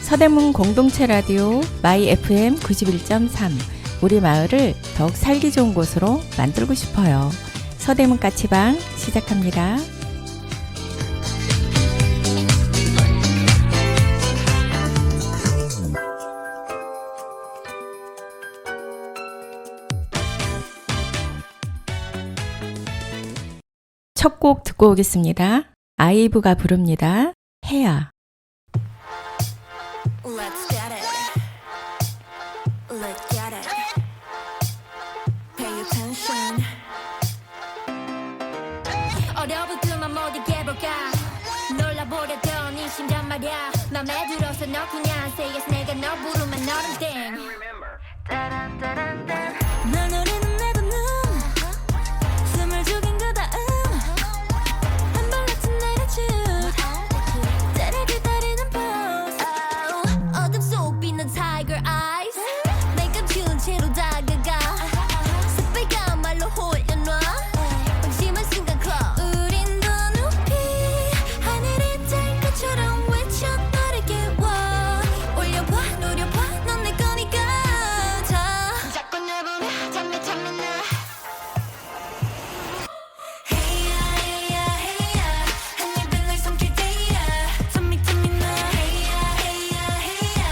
서대문 공동체 라디오 마이 FM 91.3 우리 마을을 더욱 살기 좋은 곳으로 만들고 싶어요. 서대문 까치방 시작합니다. 첫 곡 듣고 오겠습니다. 아이브가 부릅니다. 해야. Let's get it. Let's get it. Pay attention. 어려부터만 못 이겨볼까 놀라보려던 이 심장 말야 맘에 들어서 너 그냥 say yes 내가 너 부르면 너는 땡 널 노리는 내 두 눈 숨을 죽인 그 다음 한 발 같은 attitude 때를 기다리는 pose 어둠 속 빛난 tiger eyes 내 감춘 채로 다가가 새빨간 말로 홀려놔 방심한 순간 close 우린 더 높이 하늘이 닿을 것처럼 외쳐 너를 깨워 올려봐 노려봐 넌 내 거니까 자 자꾸 날 보며 잠내 잠내 나 Hey ya hey ya hey ya 한 입을 날 삼킬 때야 Tell me 나 Hey ya hey ya hey ya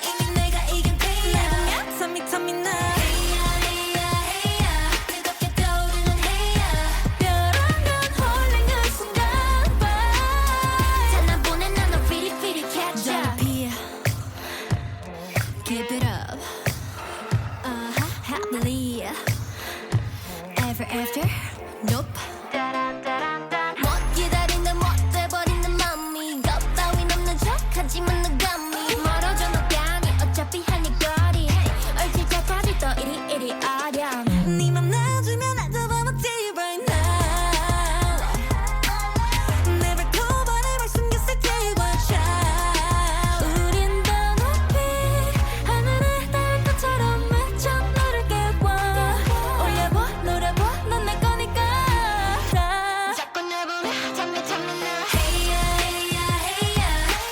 이미 내가 이긴 패야 Tell me 나 Hey ya hey ya hey ya 뜨겁게 떠오르는 Hey ya 벼랑 건 홀린 그 순간 잔나 보내 난 너 pretty pretty catch up Keep it up happily Ever after Nope 못 기다린다 못 돼버리는 맘이 겁 따윈 없는 척 하지만 너감이 멀어져 너감이 어차피 한 입 거리 얼질 때까지 또 이리 어렴 네 맘 놔주면 나도 버벅지 right now 내 발톱안에 발 숨겼을 때 watch out 우린 더 높이 하늘에 닿을 것처럼 외쳐 너를 깨워 올려봐 노려봐 넌 내 거니까 자꾸 날 보며 잠내 잠내 나 Hey ya hey ya hey ya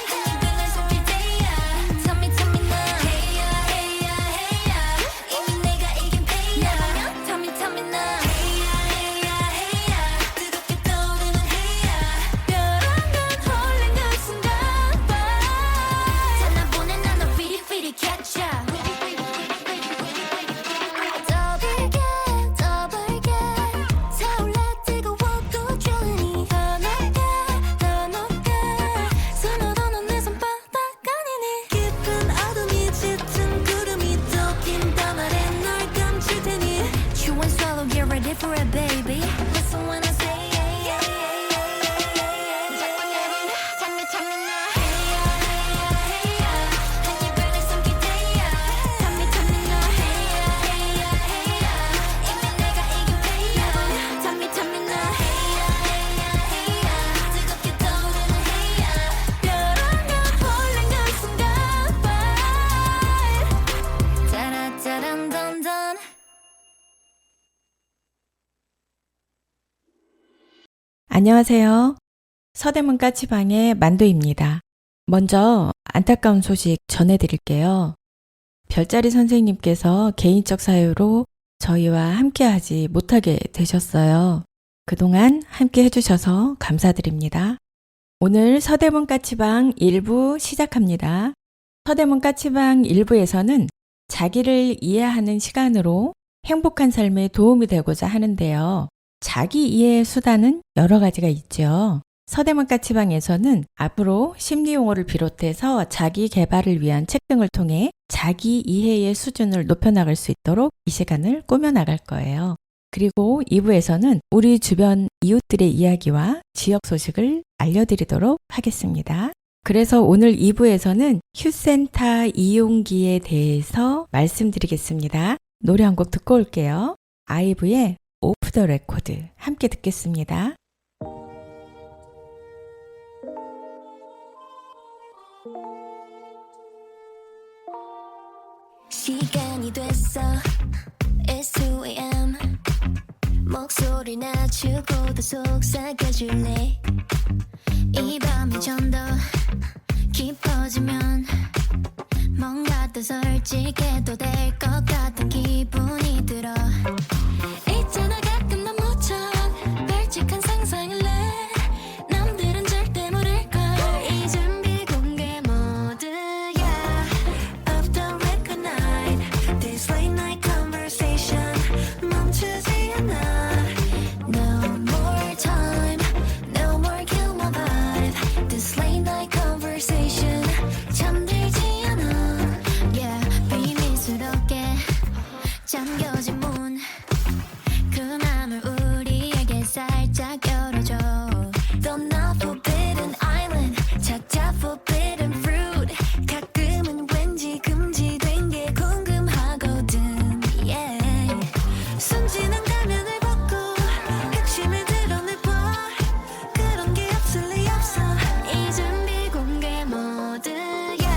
한 입을 날 삼킬 때야 Tell me 나 Hey ya hey ya hey ya 이미 내가 이긴 패야 Tell me 나 Hey ya hey ya hey ya 뜨겁게 떠오르는 Hey ya 벼랑 건 홀린 그 순간 잔나 보내 난 너 pretty pretty catch up 더블게 타올라 뜨거워도 줄니 더 높게 숨어도 넌 내 손바닥 아니니 깊은 어둠이 짙은 구름이 덮인 밤아래 널 감출 테니 Chew and swallow get ready for it baby Listen when I say 자꾸 날 보며 잠내 나 Hey ya hey ya hey ya 한 입을 날 삼킬 때야 Tell me 나 Hey ya hey ya hey ya 이미 내가 이긴 패야 Tell me 나 Hey ya hey ya hey ya 뜨겁게 떠오르는 Hey ya 벼랑 건 홀린 그 순간 따라따란단단 안녕하세요. 서대문 까치방의 만두입니다. 먼저 안타까운 소식 전해드릴게요. 별자리 선생님께서 개인적 사유로 저희와 함께하지 못하게 되셨어요. 그동안 함께 해주셔서 감사드립니다. 오늘 서대문 까치방 1부 시작합니다. 서대문 까치방 1부에서는 자기를 이해하는 시간으로 행복한 삶에 도움이 되고자 하는데요. 자기 이해의 수단은 여러 가지가 있죠. 서대문 까치방에서는 앞으로 심리용어를 비롯해서 자기 개발을 위한 책 등을 통해 자기 이해의 수준을 높여나갈 수 있도록 이 시간을 꾸며나갈 거예요. 그리고 2부에서는 우리 주변 이웃들의 이야기와 지역 소식을 알려드리도록 하겠습니다. 그래서 오늘 2부에서는 휴센터 이용기에 대해서 말씀드리겠습니다. 노래 한 곡 듣고 올게요. 아이브의 오프 더 레코드 함께 듣겠습니다. 시간이 됐어 It's 2am 목소리 낮추고 더 속삭여줄래 이 밤이 좀 더 깊어지면 뭔가 더 솔직해도 될 것 같은 기분이 들어 있잖아 가끔 너무처럼 발칙한 상상을 해 남들은 절대 모를걸 이 준비 공개 모드야 Off the record night This late night conversation 멈추지 않아 No more time No more kill my vibe This late night conversation 잠들지 않아 Yeah 비밀스럽게 잠겨진 문 그 맘을 우리에게 살짝 열어줘 Though not forbidden island 찾아 forbidden fruit 가끔은 왠지 금지된 게 궁금하거든 Yeah 순진한 가면을 벗고 핵심을 드러내봐 그런 게 없을 리 없어 이 준비 공개 모드야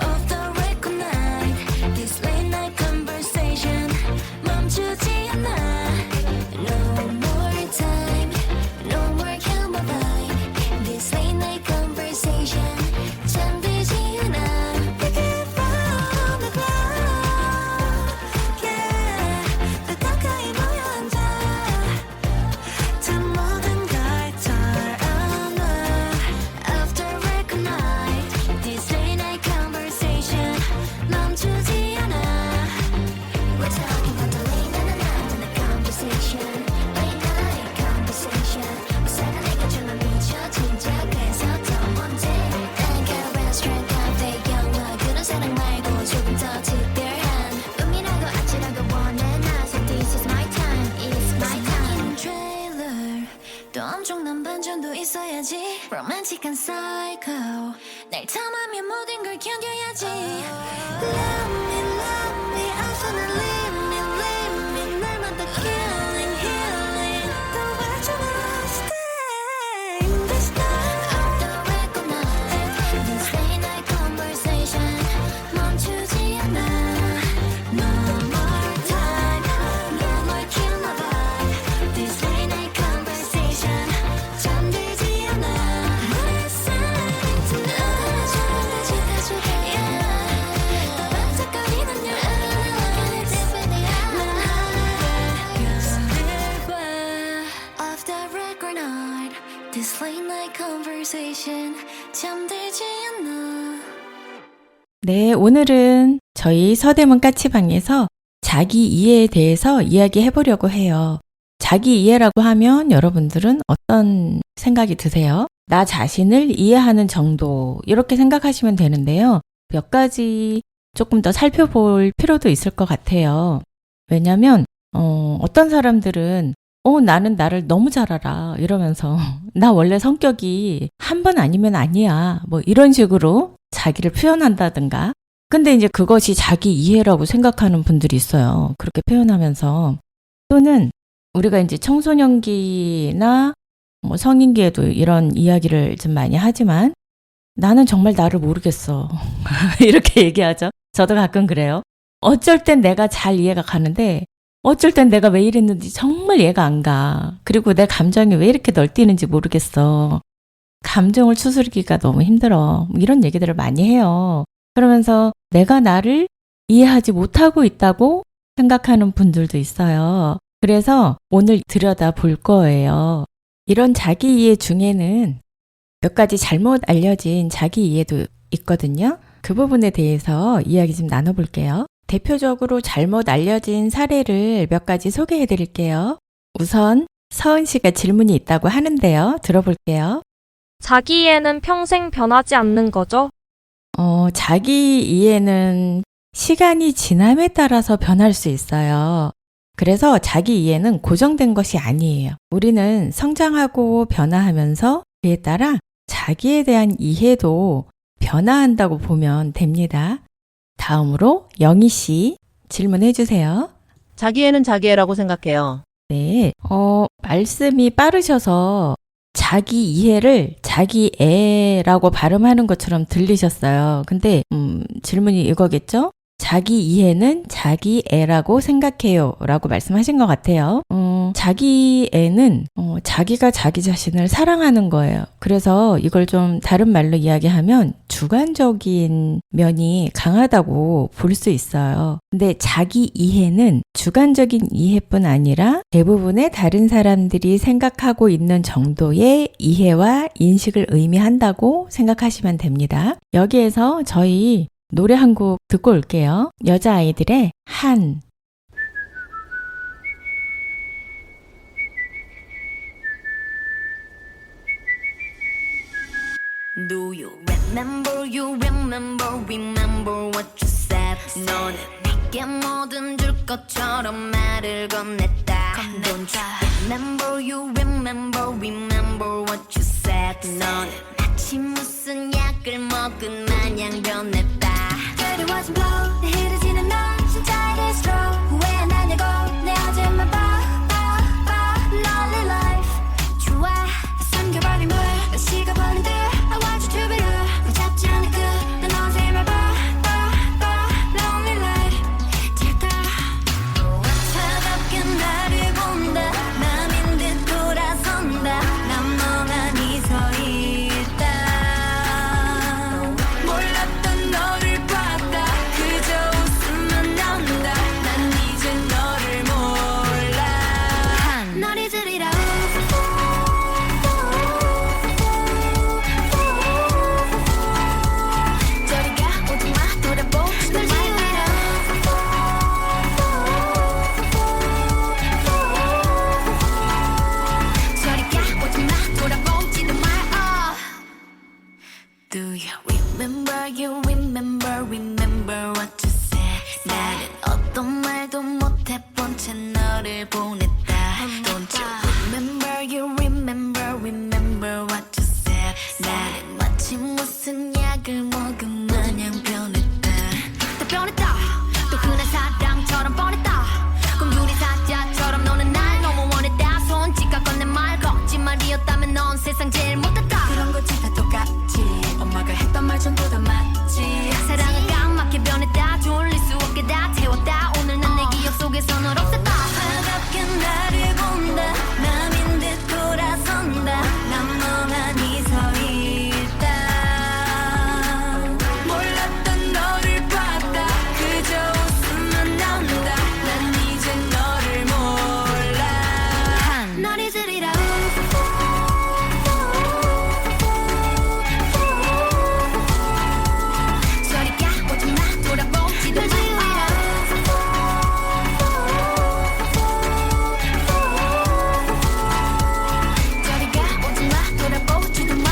Off the record night This late night conversation 멈추지 않아 No more time No more kill my vibe This late night conversation 잠들지 않아 Pick it from the ground Yeah 더 가까이 모여 앉아 다 모든 걸 털어놔 After record night This late night conversation 멈추지 않아 We're talking about the late night conversation Late night conversation 무사가 내게 주는 미쳐 진짜 그래서 더 뭔데 내가 restaurant cafe 영화 그런 사랑 말고 조금 더 특별한 음이라고 아찔하고 원해 나 So this is my time It's my time trailer 또 엄청난 반전도 있어야지 로맨틱한 psycho 날 탐하면 모든 걸 견뎌야지 Love me I'm gonna leave me 날마다 killing healing 또 와줘라 stay in this night Off the record night This late night conversation 멈추지 않아 No more time No more kill my vibe This late night conversation 잠들지 않아 Listen to me Yeah 또 반짝거리는 your eyes Off the record night This late night conversation 잠들지 않아 네, 오늘은 저희 서대문 까치방에서 자기 이해에 대해서 이야기해 보려고 해요. 자기 이해라고 하면 여러분들은 어떤 생각이 드세요? 나 자신을 이해하는 정도, 이렇게 생각하시면 되는데요. 몇 가지 조금 더 살펴볼 필요도 있을 것 같아요. 왜냐면, 어떤 사람들은, 나는 나를 너무 잘 알아. 이러면서, 나 원래 성격이 한 번 아니면 아니야. 뭐 이런 식으로 자기를 표현한다든가. 근데 이제 그것이 자기 이해라고 생각하는 분들이 있어요. 그렇게 표현하면서. 또는 우리가 이제 청소년기나 뭐 성인기에도 이런 이야기를 좀 많이 하지만 나는 정말 나를 모르겠어. 이렇게 얘기하죠. 저도 가끔 그래요. 어쩔 땐 내가 잘 이해가 가는데 어쩔 땐 내가 왜 이랬는지 정말 이해가 안 가. 그리고 내 감정이 왜 이렇게 널뛰는지 모르겠어. 감정을 추스르기가 너무 힘들어. 이런 얘기들을 많이 해요. 그러면서 내가 나를 이해하지 못하고 있다고 생각하는 분들도 있어요. 그래서 오늘 들여다 볼 거예요. 이런 자기 이해 중에는 몇 가지 잘못 알려진 자기 이해도 있거든요. 그 부분에 대해서 이야기 좀 나눠볼게요. 대표적으로 잘못 알려진 사례를 몇 가지 소개해 드릴게요. 우선 서은 씨가 질문이 있다고 하는데요. 들어볼게요. 자기 이해는 평생 변하지 않는 거죠? 자기 이해는 시간이 지남에 따라서 변할 수 있어요. 그래서 자기 이해는 고정된 것이 아니에요. 우리는 성장하고 변화하면서 그에 따라 자기에 대한 이해도 변화한다고 보면 됩니다. 다음으로 영희 씨 질문해 주세요. 자기애는 자기애라고 생각해요. 네, 말씀이 빠르셔서 자기 이해를 자기 애라고 발음하는 것처럼 들리셨어요. 근데 질문이 이거겠죠? 자기 이해는 자기 애라고 생각해요 라고 말씀하신 것 같아요. 자기애는 자기가 자기 자신을 사랑하는 거예요. 그래서 이걸 좀 다른 말로 이야기하면 주관적인 면이 강하다고 볼 수 있어요. 근데 자기 이해는 주관적인 이해뿐 아니라 대부분의 다른 사람들이 생각하고 있는 정도의 이해와 인식을 의미한다고 생각하시면 됩니다. 여기에서 저희 노래 한 곡 듣고 올게요. 여자아이들의 한. Do you remember what you said? 너는 네게 뭐든 줄 것처럼 말을 건넸다. Don't you remember what you said? 너는 마치 무슨 약을 먹은 마냥 변했다. Dirty watch blow, 내 흐르지는 너 진짜 it is true. 후회는 아니고 내 어제만 봐 lonely life. 좋아 숨겨버린 물 식어버린 듯 I want you to be real. 붙잡지 않을 끝난 어제만 봐 lonely life. 잘까 차갑게 나를 본다. 맘인 듯 돌아선다. 난 멍하니 서 있다. 몰랐던 너를 봤다. 그저 웃음만 나온다. 난 이제 너를 몰라. 널 잊으리라. 저리가 오지마 돌아보지 널 지우리라. 저리가 오지마 돌아보지도 마. Do you remember what you said? 나는 어떤 말도 못해본 채 너를 보냈다. Don't you remember what you said? 나는 마치 무슨 약을 먹은 마냥 변했다. 또 변했다. 또 그날 사랑처럼 뻔했다. 꿈꾸리 사자처럼 너는 날 너무 원했다. 손짓과 건넨 말 거짓말이었다면 넌 세상 제일 못했다. 그런 거지 다 똑같지. 엄마가 했던 말 전부 다 맞지. 사랑은 까맣게 변했다. 졸릴 수 없게 다 태웠다. 오늘 난 내 기억 속에서 널 없앴다. 차갑게 나를 본다. 맘인 듯 돌아선다. 난 멍하니 서 있다. 몰랐던 너를 봤다. 그저 웃음만 나온다. 난 이제 너를 몰라. 널 잊으리라. 저리가 오지마 돌아보지도 마. 저리가 오지마 돌아보지도 마.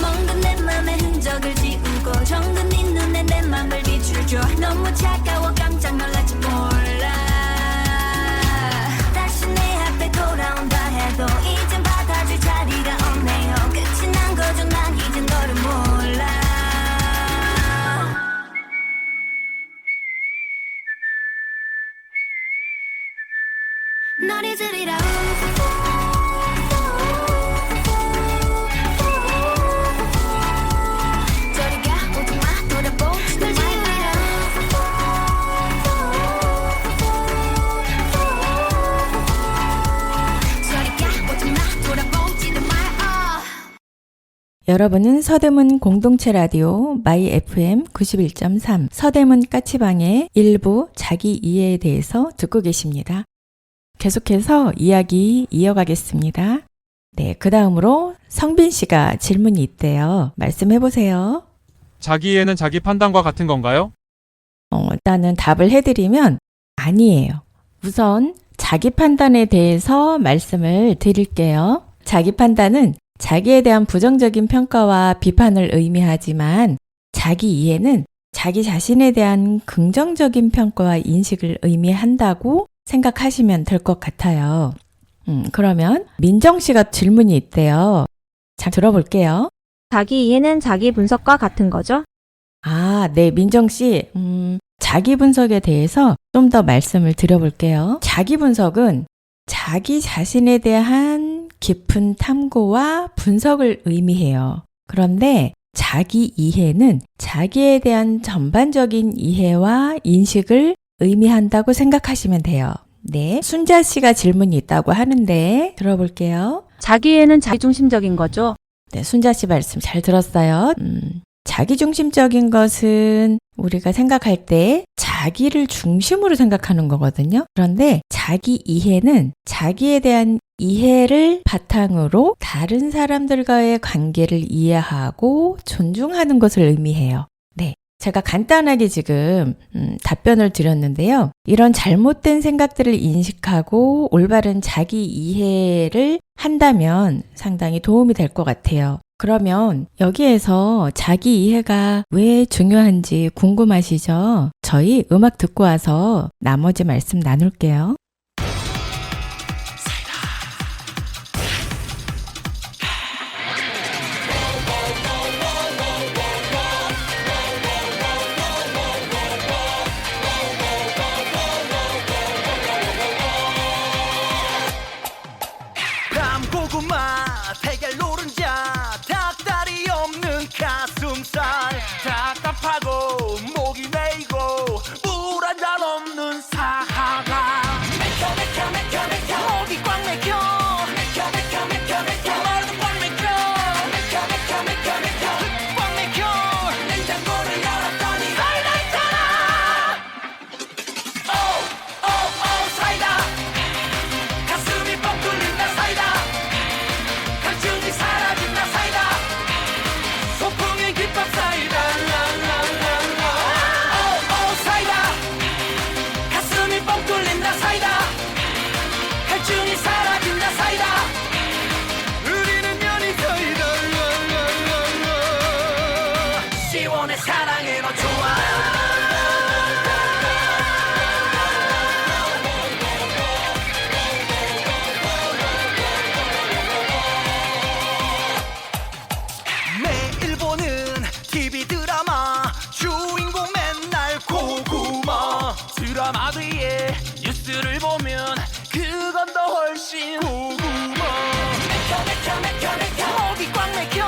먼 내 맘의 흔적을 지우고 정든 네 눈에 내 맘을 비추죠. 너무 차가워 깜짝 놀랄지 몰라. 다시 내 앞에 돌아온다 해도 이젠 받아줄 자리가 없네요. 끝이 난 거죠. 난 이제 너를 몰라. 널 잊으리라. 저리가 오지마 돌아보지도 마. 저리가 오지마 돌아보지도 마. 여러분은 서대문 공동체 라디오 마이 FM 91.3 서대문 까치방의 일부 자기 이해에 대해서 듣고 계십니다. 계속해서 이야기 이어가겠습니다. 네, 그 다음으로 성빈 씨가 질문이 있대요. 말씀해 보세요. 자기 이해는 자기 판단과 같은 건가요? 일단은 답을 해드리면 아니에요. 우선 자기 판단에 대해서 말씀을 드릴게요. 자기 판단은 자기에 대한 부정적인 평가와 비판을 의미하지만 자기 이해는 자기 자신에 대한 긍정적인 평가와 인식을 의미한다고 생각하시면 될 것 같아요. 그러면 민정 씨가 질문이 있대요. 자, 들어볼게요. 자기 이해는 자기 분석과 같은 거죠? 아, 네, 민정 씨. 자기 분석에 대해서 좀 더 말씀을 드려볼게요. 자기 분석은 자기 자신에 대한 깊은 탐구와 분석을 의미해요. 그런데 자기 이해는 자기에 대한 전반적인 이해와 인식을 의미한다고 생각하시면 돼요. 네, 순자 씨가 질문이 있다고 하는데 들어볼게요. 자기 이해는 자기중심적인 거죠? 네, 순자 씨 말씀 잘 들었어요. 자기중심적인 것은 우리가 생각할 때 자기를 중심으로 생각하는 거거든요. 그런데 자기 이해는 자기에 대한 이해를 바탕으로 다른 사람들과의 관계를 이해하고 존중하는 것을 의미해요. 네. 제가 간단하게 지금 답변을 드렸는데요. 이런 잘못된 생각들을 인식하고 올바른 자기 이해를 한다면 상당히 도움이 될 것 같아요. 그러면 여기에서 자기 이해가 왜 중요한지 궁금하시죠? 저희 음악 듣고 와서 나머지 말씀 나눌게요. 밤고구마 달걀 노른자 닭다리 없는 가슴살 답답하고 목이 메이고 물 한 잔 없는 사하라 목이 꽉 막혀 머리도 꽉 막혀 꽉 막혀 냉장고를 열었더니 사이다 있잖아 오오오 사이다 가슴이 뻥 뚫린다 사이다 갈증이 사라진다 사이다 소풍의 김밥 사이다 오오 사이다 가슴이 뻥 뚫린다 사이다 갈증이 사라진다 사이다 우리는 연인 사이다 시원해 사랑해 너 좋아 매일 보는 TV 드라마 주인공 맨날 고구마 드라마 뒤에 뉴스를 보면 그건 더 훨씬 고구마 목이 꽉 막혀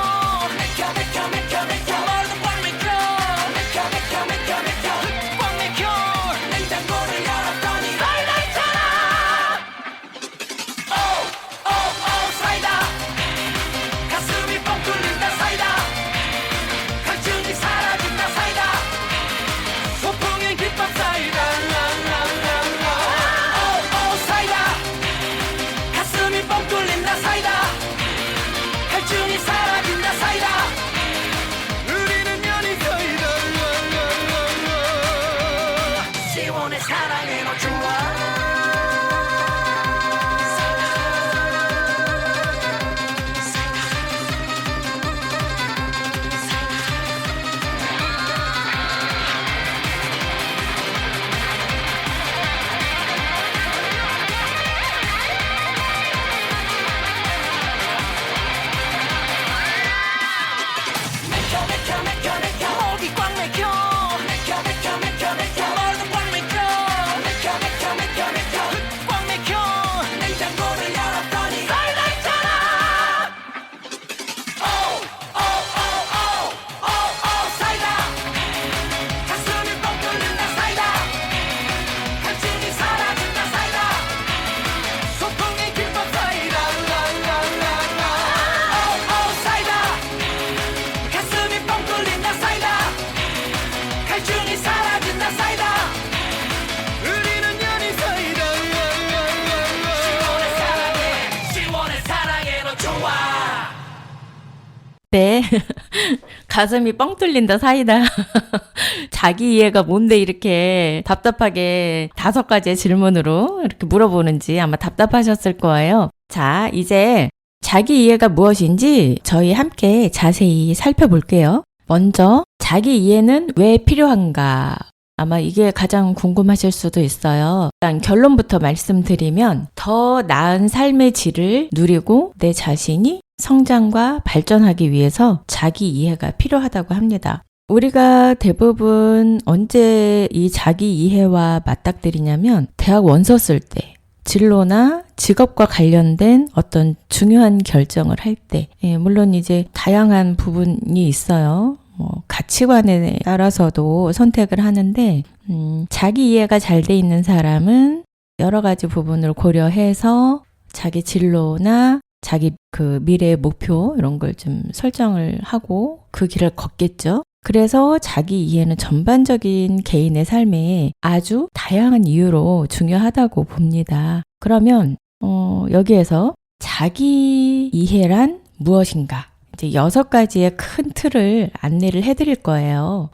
머리도 꽉 막혀 꽉 막혀 냉장고를 열었더니 사이다 있잖아 오오오 사이다 가슴이 뻥 뚫린다 사이다 갈증이 사라진다 사이다 소풍의 김밥 사이다 오오 사이다 가슴이 뻥 뚫린다 사이다 갈증이 사라진다 사이다 우리는 연인 사이다 시원해 사랑해 너 좋아 목이 꽉 막혀 머리도 꽉 막혀 꽉 막혀 냉장고를 열었더니 사이다 있잖아 오오오오오오 사이다 가슴이 뻥 뚫린다 사이다 갈증이 사라진다 사이다 소풍의 김밥 사이다 오오 사이다 가슴이 뻥 뚫린다 사이다 갈증이 사라진다 사이다 우리는 연인 사이다 시원해 사랑해 너 좋아 네. 가슴이 뻥 뚫린다 사이다. 자기 이해가 뭔데 이렇게 답답하게 5가지의 질문으로 이렇게 물어보는지 아마 답답하셨을 거예요. 자, 이제 자기 이해가 무엇인지 저희 함께 자세히 살펴볼게요. 먼저 자기 이해는 왜 필요한가? 아마 이게 가장 궁금하실 수도 있어요. 일단 결론부터 말씀드리면 더 나은 삶의 질을 누리고 내 자신이 성장과 발전하기 위해서 자기 이해가 필요하다고 합니다. 우리가 대부분 언제 이 자기 이해와 맞닥뜨리냐면 대학 원서 쓸 때, 진로나 직업과 관련된 어떤 중요한 결정을 할 때, 물론 이제 다양한 부분이 있어요. 가치관에 따라서도 선택을 하는데, 자기 이해가 잘 돼 있는 사람은 여러 가지 부분을 고려해서 자기 진로나 자기 그 미래의 목표 이런 걸 좀 설정을 하고 그 길을 걷겠죠. 그래서 자기 이해는 전반적인 개인의 삶에 아주 다양한 이유로 중요하다고 봅니다. 그러면 여기에서 자기 이해란 무엇인가? 이제 6가지의 큰 틀을 안내를 해드릴 거예요.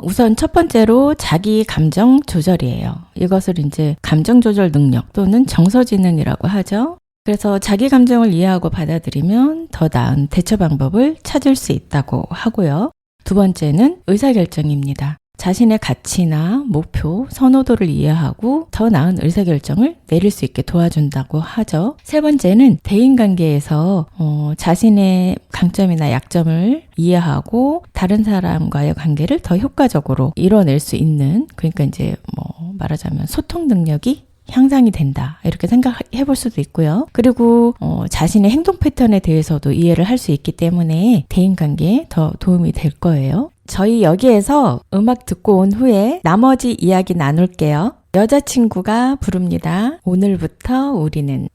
우선 첫 번째로 자기 감정 조절이에요. 이것을 이제 감정 조절 능력 또는 정서지능이라고 하죠. 그래서 자기 감정을 이해하고 받아들이면 더 나은 대처 방법을 찾을 수 있다고 하고요. 두 번째는 의사결정입니다. 자신의 가치나 목표, 선호도를 이해하고 더 나은 의사결정을 내릴 수 있게 도와준다고 하죠. 세 번째는 대인관계에서 자신의 강점이나 약점을 이해하고 다른 사람과의 관계를 더 효과적으로 이뤄낼 수 있는, 그러니까 이제 말하자면 소통 능력이 향상이 된다 이렇게 생각해 볼 수도 있고요. 그리고 자신의 행동 패턴에 대해서도 이해를 할 수 있기 때문에 대인관계에 더 도움이 될 거예요. 저희 여기에서 음악 듣고 온 후에 나머지 이야기 나눌게요. 여자친구가 부릅니다. 오늘부터 우리는.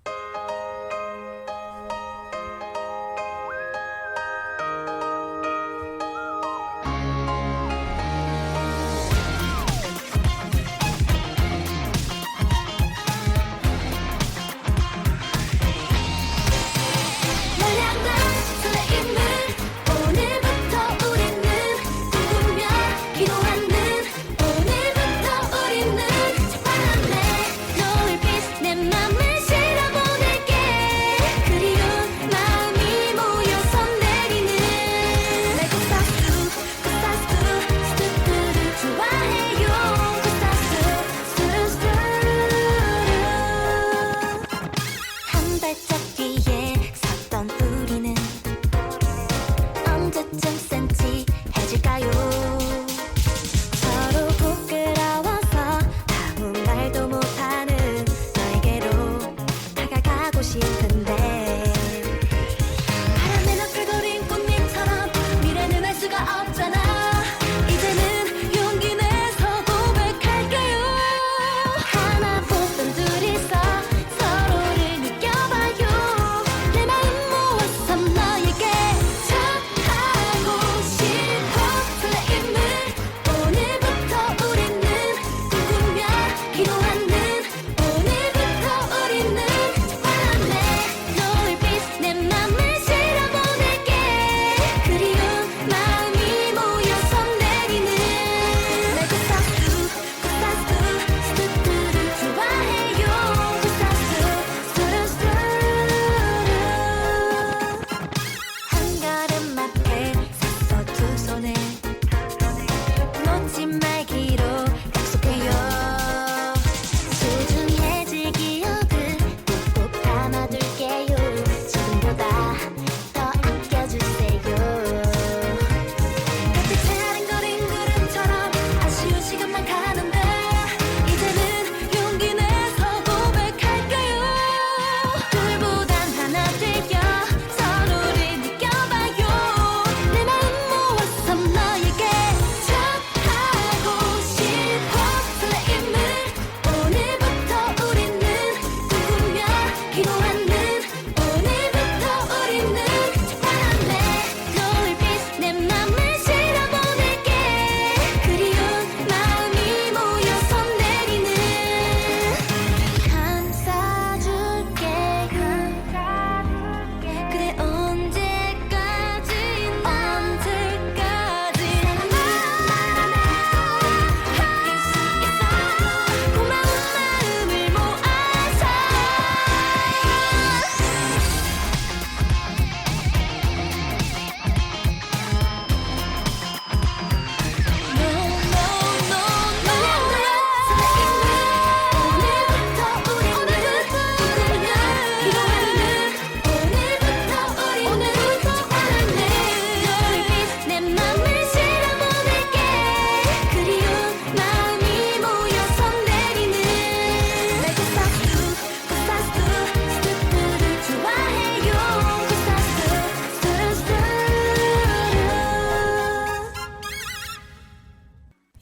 열량과 설레이는 오늘부터 우리는 꿈꾸며 기도하는 오늘부터 우리는 찬란해 노을빛 내 맘을 실어보는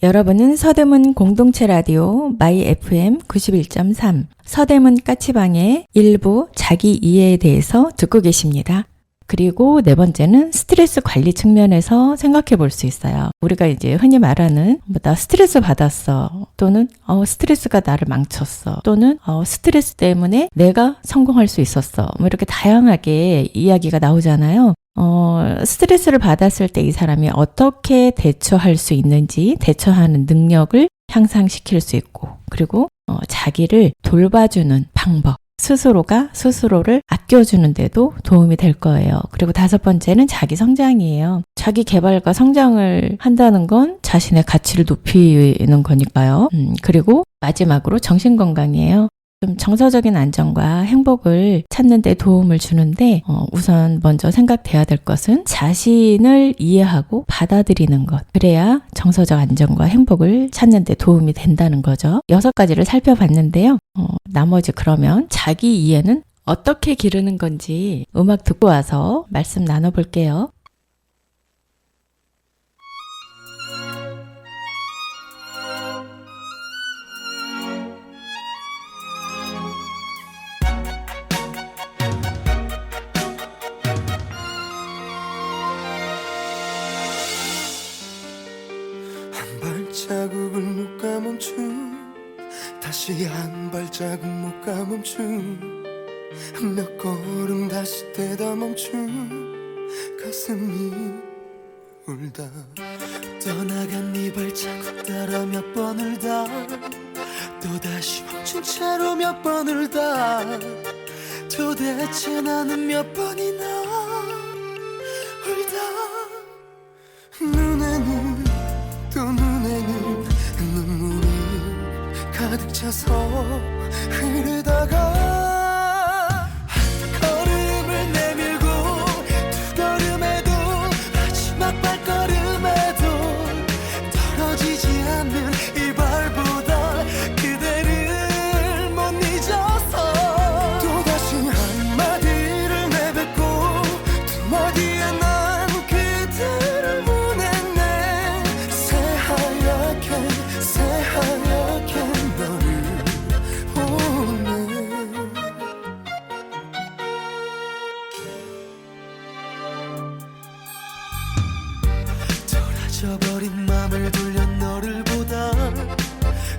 여러분은 서대문 공동체 라디오 마이 FM 91.3 서대문 까치방의 일부 자기 이해에 대해서 듣고 계십니다. 그리고 네 번째는 스트레스 관리 측면에서 생각해 볼 수 있어요. 우리가 이제 흔히 말하는 나 스트레스 받았어, 또는 스트레스가 나를 망쳤어, 또는 스트레스 때문에 내가 성공할 수 있었어, 뭐 이렇게 다양하게 이야기가 나오잖아요. 스트레스를 받았을 때 이 사람이 어떻게 대처할 수 있는지, 대처하는 능력을 향상시킬 수 있고, 그리고 자기를 돌봐주는 방법, 스스로가 스스로를 아껴주는 데도 도움이 될 거예요. 그리고 다섯 번째는 자기 성장이에요. 자기 개발과 성장을 한다는 건 자신의 가치를 높이는 거니까요. 그리고 마지막으로 정신 건강이에요. 좀 정서적인 안정과 행복을 찾는 데 도움을 주는데 우선 먼저 생각돼야 될 것은 자신을 이해하고 받아들이는 것. 그래야 정서적 안정과 행복을 찾는 데 도움이 된다는 거죠. 6가지를 살펴봤는데요. 나머지 그러면 자기 이해는 어떻게 기르는 건지 음악 듣고 와서 말씀 나눠볼게요. 발자국을 못 가멈춘, 다시 한 발자국 못 가멈춘, 몇 걸음 다시 떼다 멈춘 가슴이 울다. 떠나간 네 발자국 따라 몇 번 울다, 또다시 멈춘 채로 몇 번 울다. 도대체 나는 몇 번이나 울다. 눈에는 또 눈에는 눈물이 가득 차서 흐르다가 한 걸음을 내밀고 두 걸음에도 마지막 발걸음에도 떨어지지 않는 이 발보다 그대를 못 잊어서 또다시 한마디를 내뱉고 두 마디에 난 그대를 새하얗게 너를 보내. 돌아져버린 맘을 돌려 너를 보다,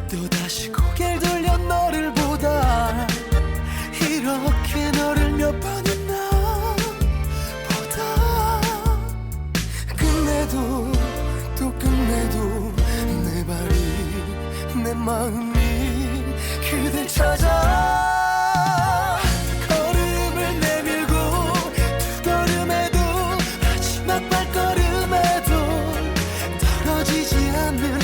또다시 고개를 돌려 너를 보다. 이렇게 너를 몇 번이나 보다. 끝내도 또 끝내도 내 발이 내 마음이 그댈 찾아. 걸음을 내밀고 두 걸음에도 마지막 발걸음에도 떨어지지 않는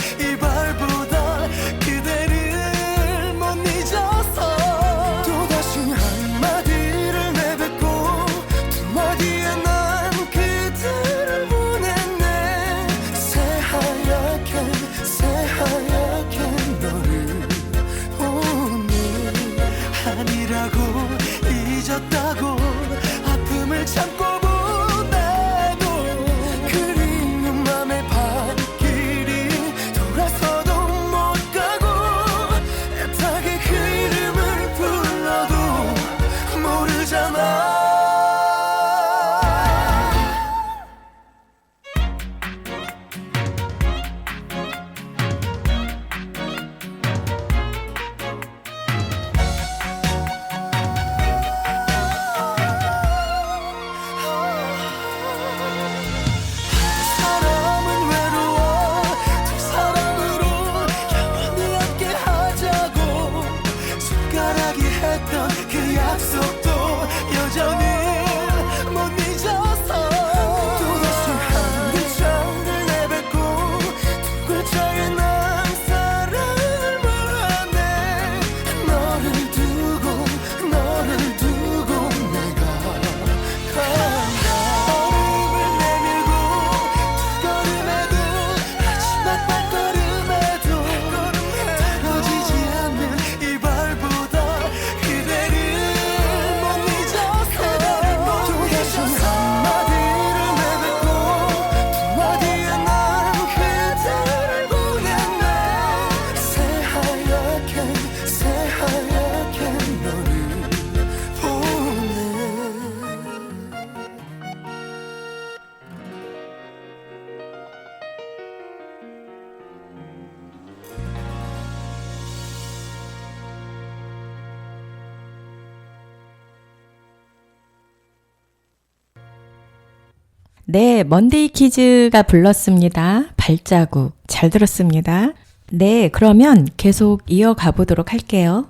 네, 먼데이 키즈가 불렀습니다. 발자국. 잘 들었습니다. 네, 그러면 계속 이어가 보도록 할게요.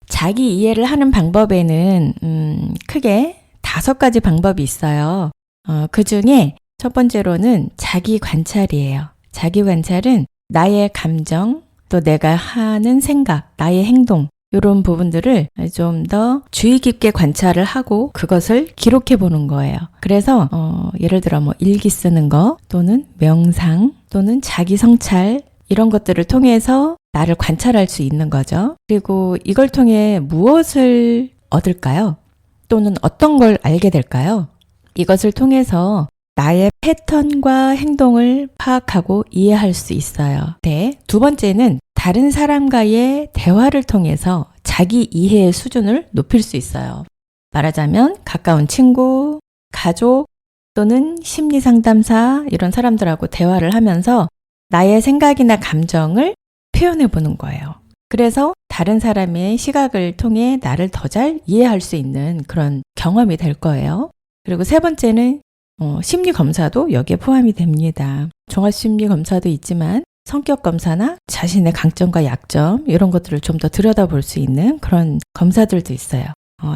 자기 이해를 하는 방법에는 크게 5가지 방법이 있어요. 그 중에 첫 번째로는 자기 관찰이에요. 자기 관찰은 나의 감정, 또 내가 하는 생각, 나의 행동, 이런 부분들을 좀 더 주의 깊게 관찰을 하고 그것을 기록해 보는 거예요. 그래서 예를 들어 뭐 일기 쓰는 거 또는 명상 또는 자기 성찰 이런 것들을 통해서 나를 관찰할 수 있는 거죠. 그리고 이걸 통해 무엇을 얻을까요? 또는 어떤 걸 알게 될까요? 이것을 통해서 나의 패턴과 행동을 파악하고 이해할 수 있어요. 네. 두 번째는 다른 사람과의 대화를 통해서 자기 이해의 수준을 높일 수 있어요. 말하자면 가까운 친구, 가족 또는 심리상담사 이런 사람들하고 대화를 하면서 나의 생각이나 감정을 표현해 보는 거예요. 그래서 다른 사람의 시각을 통해 나를 더 잘 이해할 수 있는 그런 경험이 될 거예요. 그리고 세 번째는 심리 검사도 여기에 포함이 됩니다. 종합심리 검사도 있지만 성격 검사나 자신의 강점과 약점 이런 것들을 좀 더 들여다볼 수 있는 그런 검사들도 있어요.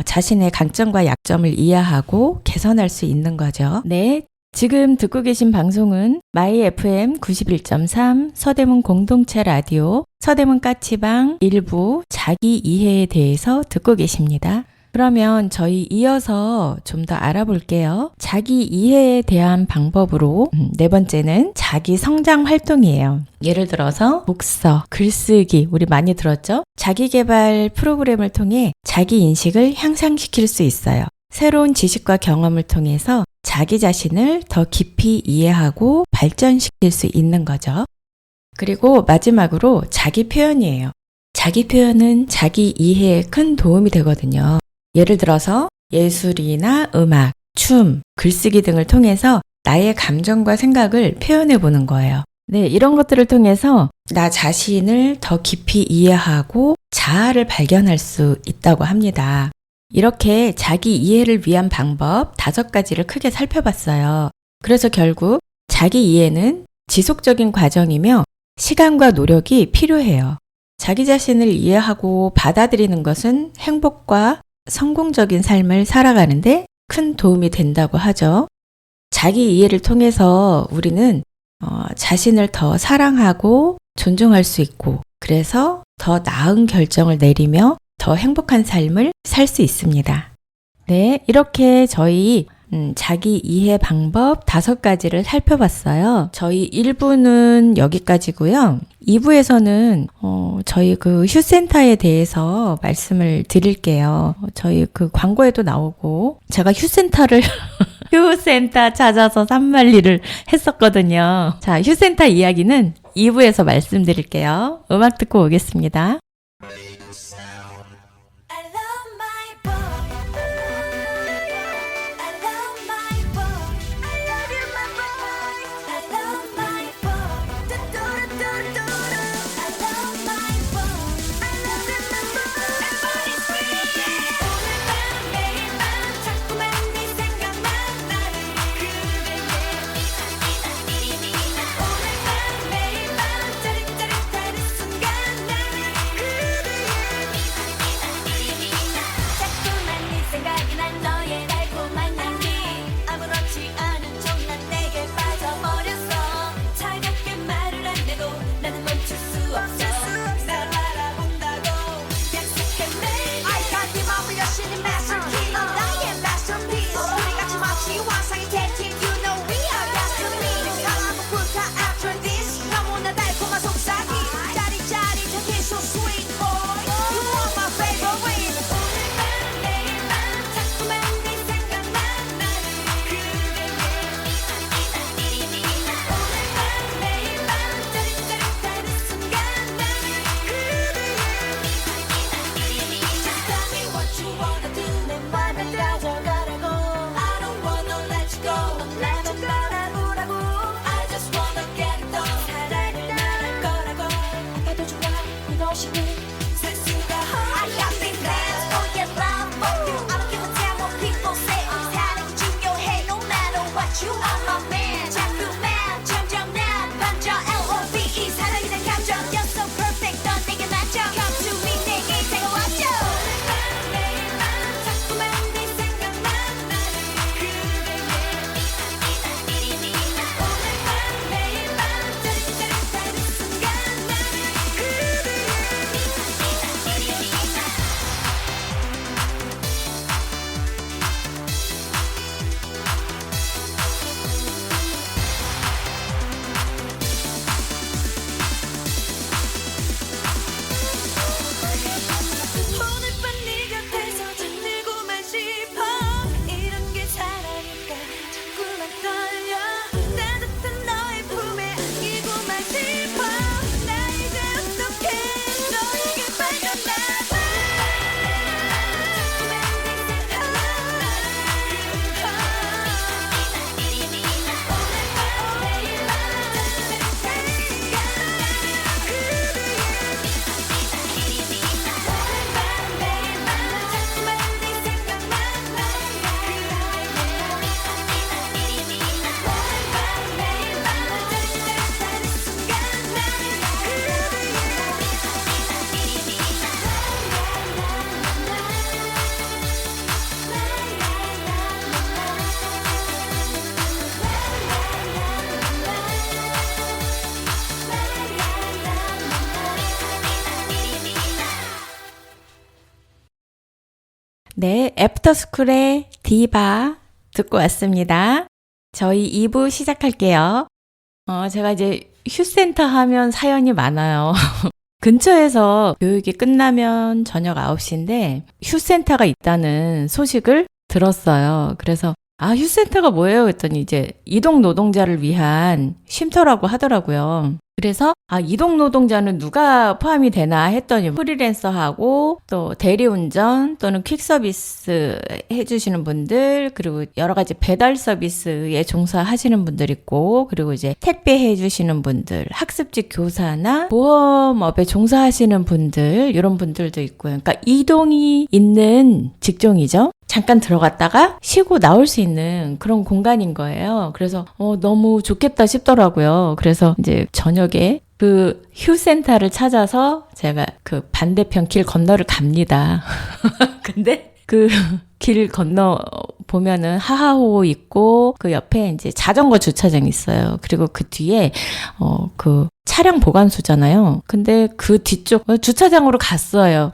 자신의 강점과 약점을 이해하고 개선할 수 있는 거죠. 네, 지금 듣고 계신 방송은 마이 FM 91.3 서대문 공동체 라디오 서대문 까치방 일부 자기 이해에 대해서 듣고 계십니다. 그러면 저희 이어서 좀 더 알아볼게요. 자기 이해에 대한 방법으로 네 번째는 자기 성장 활동이에요. 예를 들어서 독서, 글쓰기 우리 많이 들었죠? 자기 개발 프로그램을 통해 자기 인식을 향상시킬 수 있어요. 새로운 지식과 경험을 통해서 자기 자신을 더 깊이 이해하고 발전시킬 수 있는 거죠. 그리고 마지막으로 자기 표현이에요. 자기 표현은 자기 이해에 큰 도움이 되거든요. 예를 들어서 예술이나 음악, 춤, 글쓰기 등을 통해서 나의 감정과 생각을 표현해 보는 거예요. 네, 이런 것들을 통해서 나 자신을 더 깊이 이해하고 자아를 발견할 수 있다고 합니다. 이렇게 자기 이해를 위한 방법 5가지를 크게 살펴봤어요. 그래서 결국 자기 이해는 지속적인 과정이며 시간과 노력이 필요해요. 자기 자신을 이해하고 받아들이는 것은 행복과 성공적인 삶을 살아가는데 큰 도움이 된다고 하죠. 자기 이해를 통해서 우리는 자신을 더 사랑하고 존중할 수 있고 그래서 더 나은 결정을 내리며 더 행복한 삶을 살 수 있습니다. 네, 이렇게 저희 자기 이해 방법 5가지를 살펴봤어요. 저희 1부는 여기까지고요. 2부에서는 저희 그 휴센터에 대해서 말씀을 드릴게요. 저희 그 광고에도 나오고 제가 휴센터를 휴센터 찾아서 산말리를 했었거든요. 자, 휴센터 이야기는 2부에서 말씀드릴게요. 음악 듣고 오겠습니다. I love my boy. I love my boy. I love you, my boy. I love my boy. Do-do-do-do-do. I love my boy. I love you, my boy. Everybody's free. 오늘 밤 매일 밤 자꾸만 네 생각만 나네. 그대의 오늘 밤 매일 밤 짜릿짜릿하는 순간 나는 그대의 what you are my man 자꾸만 점점 나 반져 L.O.V.E 사랑이란 감정 You're so perfect 넌 내게 맞춰 Come to me 내게 다가와줘 오늘 밤 매일 밤 자꾸만 네 생각만 나는 그대의 오늘 밤 매일 밤 짜릿짜릿한 이 순간 나는 그대의 오늘 밤 네 곁에서 잠들고만 싶어 이런 게 사랑일까 자꾸만 떨려 따뜻한 너의 품에 안기고만 싶어 나 이제 어떡해 너에게 빠졌나 봐 자꾸만 네 생각만 오늘 밤 매일 밤 짜릿짜릿한 이 순간 나는 그대의 네, 애프터스쿨의 디바 듣고 왔습니다. 저희 2부 시작할게요. 제가 이제 휴센터 하면 사연이 많아요. 근처에서 교육이 끝나면 저녁 9시인데 휴센터가 있다는 소식을 들었어요. 그래서 휴센터가 뭐예요? 했더니 이제 이동 노동자를 위한 쉼터라고 하더라고요. 그래서 이동 노동자는 누가 포함이 되나 했더니 프리랜서하고 또 대리운전 또는 퀵서비스 해주시는 분들 그리고 여러 가지 배달 서비스에 종사하시는 분들 있고 그리고 이제 택배 해주시는 분들 학습직 교사나 보험업에 종사하시는 분들 이런 분들도 있고요. 그러니까 이동이 있는 직종이죠. 잠깐 들어갔다가 쉬고 나올 수 있는 그런 공간인 거예요. 그래서 너무 좋겠다 싶더라고요. 그래서 이제 저녁에 그 휴센터를 찾아서 제가 그 반대편 길 건너를 갑니다. 근데 그 길 건너 보면은 하하호 있고 그 옆에 이제 자전거 주차장이 있어요. 그리고 그 뒤에 그 차량 보관소잖아요. 근데 그 뒤쪽 주차장으로 갔어요.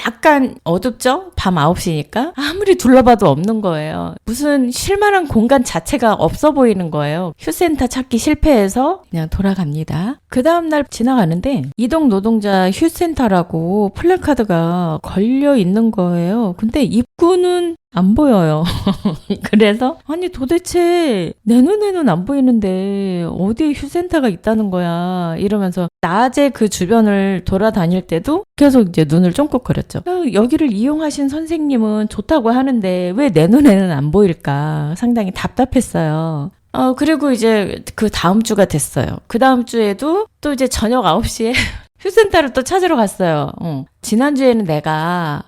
약간 어둡죠? 밤 9시니까 아무리 둘러봐도 없는 거예요. 무슨 쉴만한 공간 자체가 없어 보이는 거예요. 휴센터 찾기 실패해서 그냥 돌아갑니다. 그 다음날 지나가는데 이동 노동자 휴센터라고 플래카드가 걸려 있는 거예요. 근데 입구는 안 보여요. 그래서 아니 도대체 내 눈에는 안 보이는데 어디에 휴센터가 있다는 거야 이러면서 낮에 그 주변을 돌아다닐 때도 계속 이제 눈을 쫑긋거렸죠. 여기를 이용하신 선생님은 좋다고 하는데 왜 내 눈에는 안 보일까 상당히 답답했어요. 그리고 이제 그 다음 주가 됐어요. 그 다음 주에도 또 이제 저녁 9시에 휴센터를 또 찾으러 갔어요. 지난주에는 내가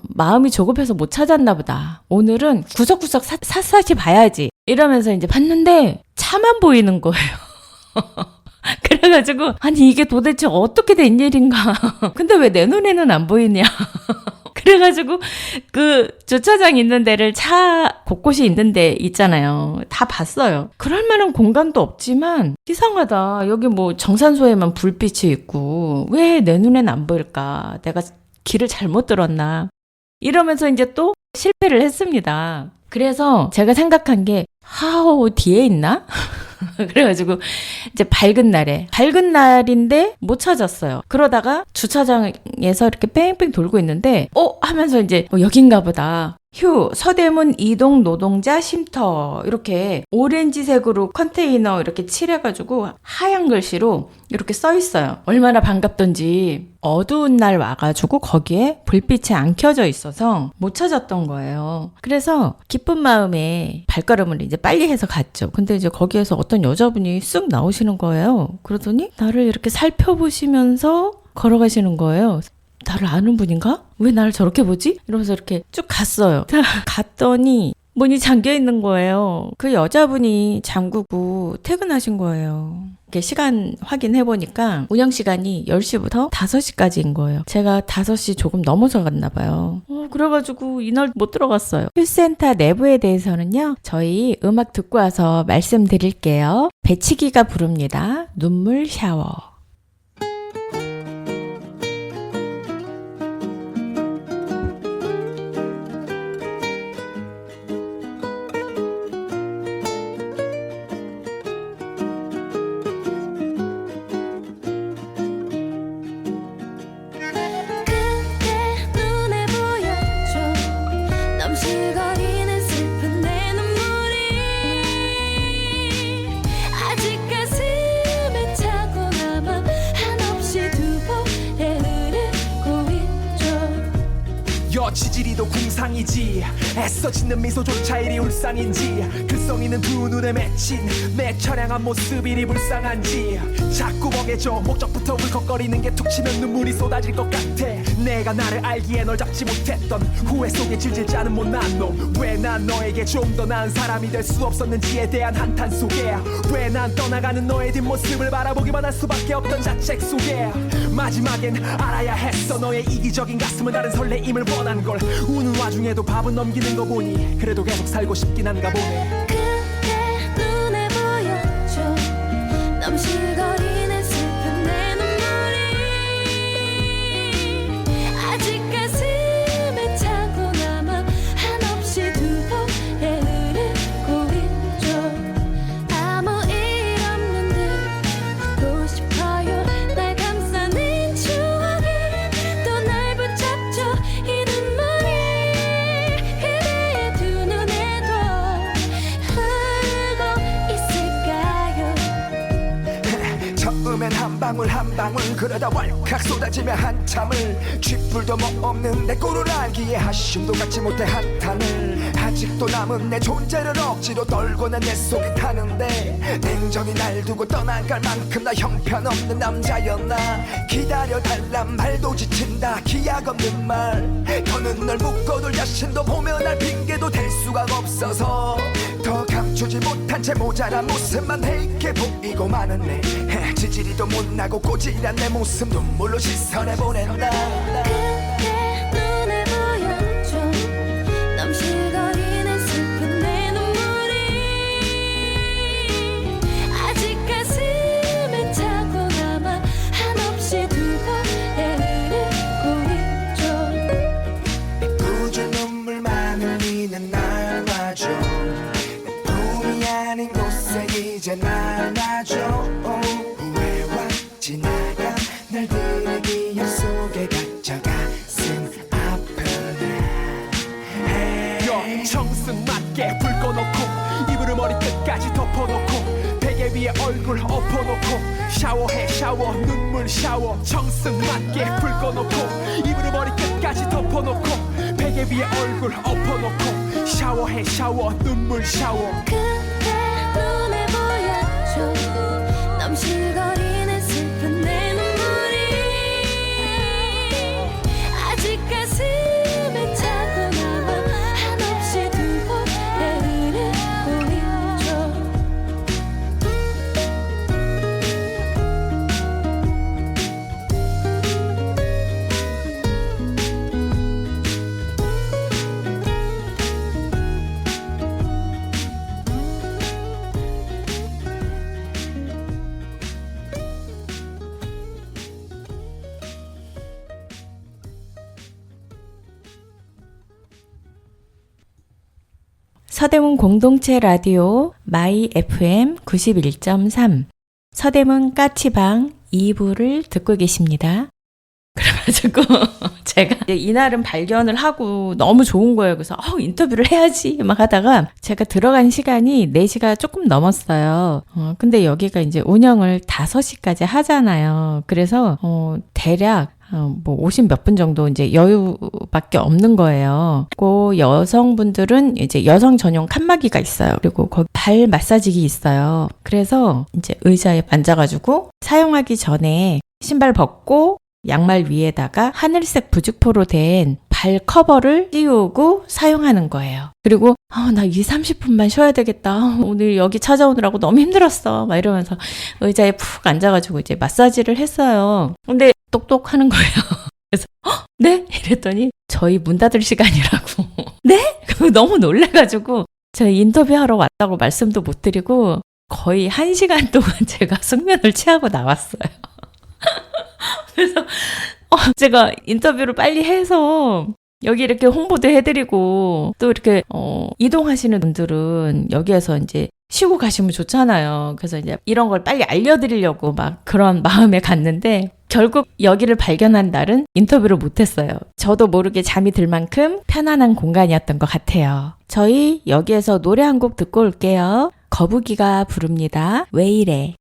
마음이 조급해서 못 찾았나 보다. 오늘은 구석구석 샅샅이 봐야지. 이러면서 이제 봤는데 차만 보이는 거예요. 그래가지고 아니 이게 도대체 어떻게 된 일인가. 근데 왜 내 눈에는 안 보이냐. 그래가지고 그 주차장 있는 데를 차 곳곳이 있는 데 있잖아요. 다 봤어요. 그럴 만한 공간도 없지만 이상하다. 여기 뭐 정산소에만 불빛이 있고 왜 내 눈엔 안 보일까? 내가 길을 잘못 들었나? 이러면서 이제 또 실패를 했습니다. 그래서 제가 생각한 게 하오 뒤에 있나? 그래가지고 이제 밝은 날인데 못 찾았어요. 그러다가 주차장에서 이렇게 뺑뺑 돌고 있는데 하면서 이제 여긴가 보다. 서대문 이동 노동자 쉼터 이렇게 오렌지색으로 컨테이너 이렇게 칠해가지고 하얀 글씨로 이렇게 써 있어요. 얼마나 반갑던지. 어두운 날 와가지고 거기에 불빛이 안 켜져 있어서 못 찾았던 거예요. 그래서 기쁜 마음에 발걸음을 이제 빨리 해서 갔죠. 근데 이제 거기에서 어떤 여자분이 쓱 나오시는 거예요. 그러더니 나를 이렇게 살펴보시면서 걸어가시는 거예요. 나를 아는 분인가? 왜 나를 저렇게 보지? 이러면서 이렇게 쭉 갔어요. 갔더니 문이 잠겨 있는 거예요. 그 여자분이 잠그고 퇴근하신 거예요. 이렇게 시간 확인해 보니까 운영 시간이 10시부터 5시까지인 거예요. 제가 5시 조금 넘어서 갔나 봐요. 그래가지고 이날 못 들어갔어요. 휴센터 내부에 대해서는요, 저희 음악 듣고 와서 말씀드릴게요. 배치기가 부릅니다. 눈물 샤워. 그때 눈에 보였죠 넘실거리는 슬픈 내 눈물이 아직 가슴에 차고 남아 한없이 두 볼에 흐르고 있죠. 여치지리도 궁상이지 애써 짓는 미소조차 이리 울상인지 글썽이는 두 눈에 맺힌 내 처량한 모습 이리 불쌍한지 자꾸 멍해져 목적부터 울컥거리는 게 툭 치면 눈물이 쏟아질 것 같아. 내가 나를 알기에 널 잡지 못했던 후회 속에 질질 짜는 못난 놈. 왜 난 너에게 좀 더 나은 사람이 될 수 없었는지에 대한 한탄 속에 왜 난 떠나가는 너의 뒷모습을 바라보기만 할 수밖에 없던 자책 속에 마지막엔 알아야 했어. 너의 이기적인 가슴은 다른 설레임을 원한 걸. 우는 와중에도 밥은 넘기는 거 보니 그래도 계속 살고 싶긴 한가 보네. 그때 눈에 보였죠 넘실거리는 슬픈 내 눈물이 아직 가슴에 차고 남아 한없이 두 볼에 흐르고 있죠. 아무 일 없는 듯 웃고 싶어요. 날 감싸는 추억이 또 날 붙잡죠. 이 눈물이 그대의 두 눈에도 흐르고 있을까요? 처음엔 한 방울 한 방울 그러다 왈칵 쏟아지며 한참을 쥐뿔도 뭐 없는 내 꼴을 알기에 한숨도 갖지 못해 한탄을 아직도 남은 내 존재를 억지로 떨고는 내 속에 타는데 냉정히 날 두고 떠나갈 만큼 나 형편없는 남자였나. 기다려달란 말도 지친다. 기약 없는 말 더는 널 묶어둘 자신도 보면 날 핑계도 댈 수가 없어서 더 감추지 못한 채 모자란 모습만 해이게 보이고 마는데 지지리도 못나고 꼬질한 내 모습 눈물로 시선해 보낸다. 그때 눈에 보였죠 넘실거리는 슬픈 내 눈물이 아직 가슴에 차고 남아 한없이 두 볼에 흐르고 있죠. 꾸준 눈물만을 흘리는 날 봐줘. 꿈이 아닌 곳에 이제 날 놔줘. 후회와 지나가 날들의 기억 속에 갇혀 가슴 아프네. 청승 맞게 불 꺼놓고 이불을 머리끝까지 덮어놓고 베개 위에 얼굴 엎어놓고 샤워해 샤워 눈물 샤워. 청승 맞게 불 꺼놓고 이불을 머리끝까지 덮어놓고 베개 위에 얼굴 엎어놓고 샤워해 샤워 눈물 샤워. 그때 눈에 보였죠 넘실거리는 슬픈 내 눈물이 아직 가슴에 차고 남아 한없이 두 볼에 흐르고 있죠. 서대문 공동체 라디오 마이 FM 91.3 서대문 까치방 2부를 듣고 계십니다. 그래가지고 제가 이날은 발견을 하고 너무 좋은 거예요. 그래서 인터뷰를 해야지 막 하다가 제가 들어간 시간이 4시가 조금 넘었어요. 근데 여기가 이제 운영을 5시까지 하잖아요. 그래서 대략 뭐 50 몇 분 정도 이제 여유밖에 없는 거예요. 그 여성분들은 이제 여성 전용 칸막이가 있어요. 그리고 거기 발 마사지기 있어요. 그래서 이제 의자에 앉아가지고 사용하기 전에 신발 벗고 양말 위에다가 하늘색 부직포로 된 발 커버를 띄우고 사용하는 거예요. 그리고 나 30분만 쉬어야 되겠다. 오늘 여기 찾아오느라고 너무 힘들었어. 막 이러면서 의자에 푹 앉아가지고 이제 마사지를 했어요. 근데 똑똑 하는 거예요. 그래서 네? 이랬더니 저희 문 닫을 시간이라고. 네? 너무 놀래가지고 저희 인터뷰하러 왔다고 말씀도 못 드리고 거의 1시간 동안 제가 숙면을 취하고 나왔어요. 그래서 제가 인터뷰를 빨리 해서 여기 이렇게 홍보도 해드리고 또 이렇게 이동하시는 분들은 여기에서 이제 쉬고 가시면 좋잖아요. 그래서 이제 이런 걸 빨리 알려드리려고 막 그런 마음에 갔는데 결국 여기를 발견한 날은 인터뷰를 못했어요. 저도 모르게 잠이 들 만큼 편안한 공간이었던 것 같아요. 저희 여기에서 노래 한 곡 듣고 올게요. 거북이가 부릅니다. 왜 이래.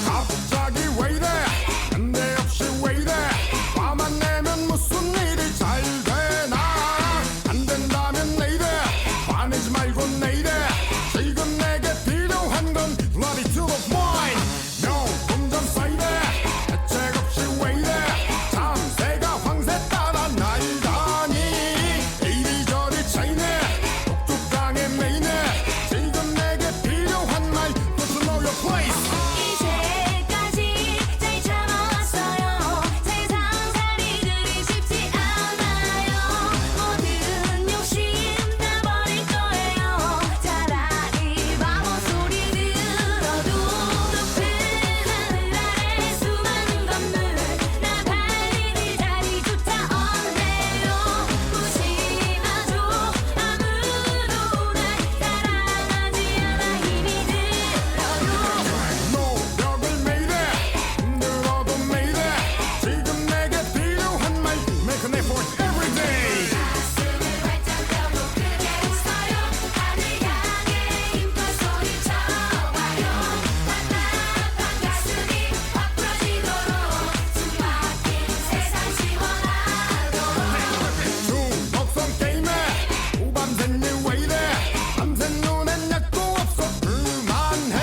갑자기 왜 이래 난데없이 왜 이래 화만 내면 무슨 일이 잘 되나 안 된다면 내일에 화내지 말고 내일에 지금 내게 필요한 건 Love it to the point 명분점 사이래 대책 없이 왜 이래 참새가 황새 따라 날다니 이리저리 차이네 독촉당해 메이네 지금 내게 필요한 말 Don't you know your place 이제까지 잘 참아왔어요. 세상 살이 그리 쉽지 않아요. 모든 욕심 다 버릴 거예요. 차라리 바보 소리 들어도 높은 하늘 아래 수많은 건물 나 달리는 자리조차 없네요. 무심하죠. 아무도 날 사랑하지 않아 힘이 들어도 노력을 매일에 힘들어도 매일에 지금 내게 필요한 말 Make an effort every day 가슴을 활짝 펴고 크게 웃어요. 하늘 향해 힘껏 소리쳐봐요. 답답한 가슴이 확 풀어지도록 숨 막힌 세상 시원하도록 중독성 게임에 후밤샌 일왜 이래 밤새 눈엔 약도 없어 그만해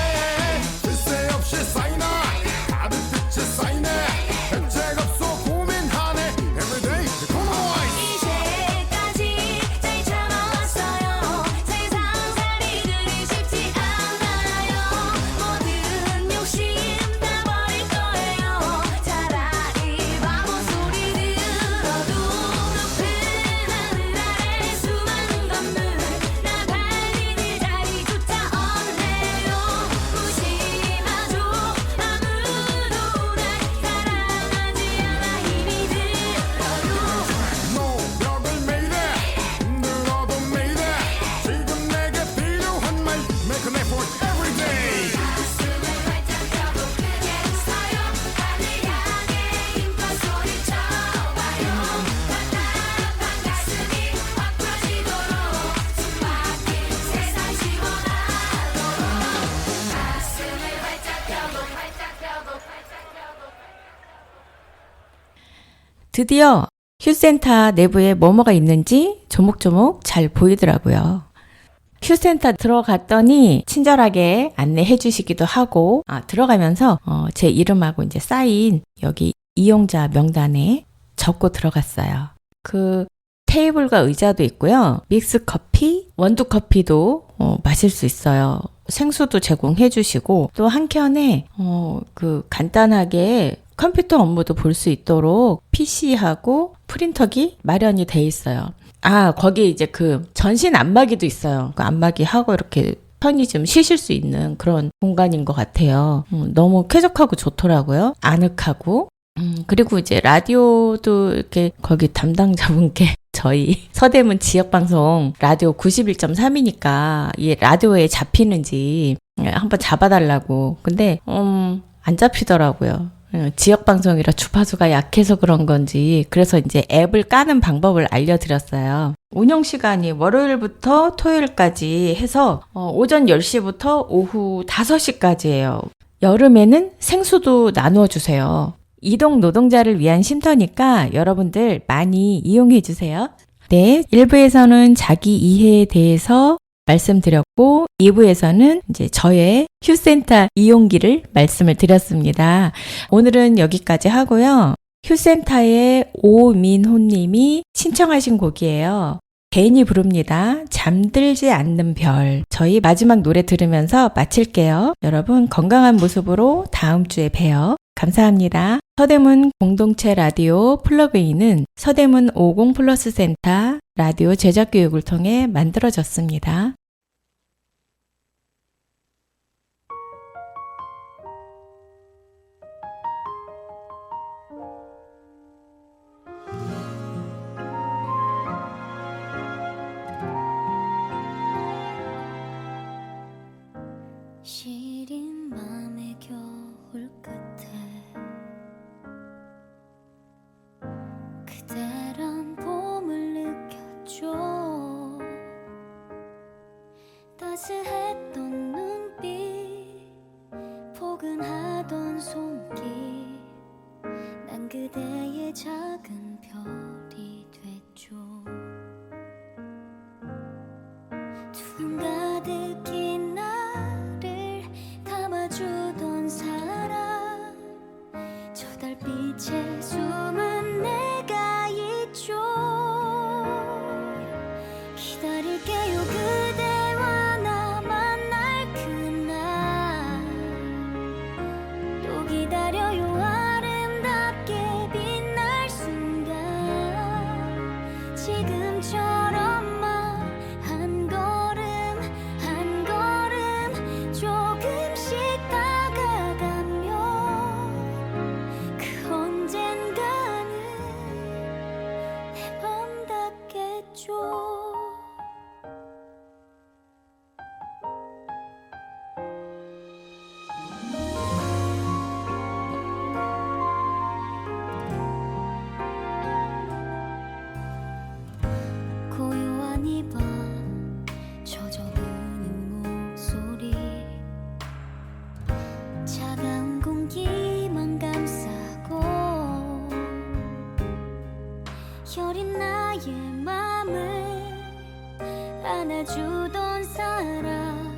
쉴새 없이 쌓이나 가득 빛이 쌓이네 대책 없어 고민하네 Everyday come on 이제까지 잘 참아왔어요. 세상 살이 그리 쉽지 않아요. 모든 욕심 다 버릴 거예요. 차라리 바보 소리 들어도 높은 하늘 아래 수많은 건물 나 달리는 자리조차 없네요. 무심하죠. 아무도 날 사랑하지 않아 힘이 들어도 노력을 매일에 힘들어도 매일에 지금 내게 필요한 말 Make an effort every day 가슴을 활짝 펴고 크게 웃어요. 하늘 향해 힘껏 소리쳐봐요. 답답한 가슴이 확 풀어지도록 숨 막힌 세상 시원하도록 가슴을 활짝 펴고 드디어 휴센터 내부에 뭐뭐가 있는지 조목조목 잘 보이더라고요. 휴센터 들어갔더니 친절하게 안내해 주시기도 하고 들어가면서 제 이름하고 이제 사인 여기 이용자 명단에 적고 들어갔어요. 그 테이블과 의자도 있고요. 믹스 커피, 원두 커피도 마실 수 있어요. 생수도 제공해 주시고 또 한켠에 그 간단하게 컴퓨터 업무도 볼 수 있도록 PC하고 프린터기 마련이 돼 있어요. 거기 이제 그 전신 안마기도 있어요. 그 안마기 하고 이렇게 편히 좀 쉬실 수 있는 그런 공간인 것 같아요. 너무 쾌적하고 좋더라고요. 아늑하고. 그리고 이제 라디오도 이렇게 거기 담당자분께 저희 서대문 지역방송 라디오 91.3이니까 이 라디오에 잡히는지 한번 잡아달라고. 근데 안 잡히더라고요. 지역방송이라 주파수가 약해서 그런 건지 그래서 이제 앱을 까는 방법을 알려드렸어요. 운영 시간이 월요일부터 토요일까지 해서 오전 10시부터 오후 5시까지예요. 여름에는 생수도 나누어 주세요. 이동 노동자를 위한 쉼터니까 여러분들 많이 이용해 주세요. 네, 1부에서는 자기 이해에 대해서 말씀드렸고 2부에서는 이제 저의 휴센터 이용기를 말씀을 드렸습니다. 오늘은 여기까지 하고요. 휴센터의 오민호님이 신청하신 곡이에요. 개인이 부릅니다. 잠들지 않는 별. 저희 마지막 노래 들으면서 마칠게요. 여러분 건강한 모습으로 다음 주에 봬요. 감사합니다. 서대문 공동체 라디오 플러그인은 서대문 50 플러스 센터 라디오 제작 교육을 통해 만들어졌습니다. 시린 맘의 겨울 끝에 그대란 봄을 느꼈죠. 따스했던 눈빛 포근하던 손길 난 그대의 작은 별이 됐죠. 두근 가득히 나를 담아주던 사랑 저 달빛에 숨은 내가 있죠. 기다릴게요 그대와 나 만날 그날 또 기다려요 아름답게 빛날 순간 지금처럼만 한 걸음 한 걸음 조금씩 다가가며 그 언젠가는 내 맘 닿겠죠. 고요한 이 밤 젖어드는 목소리 차가운 공기만 감싸고 여린 나의 맘을 안아주던 사람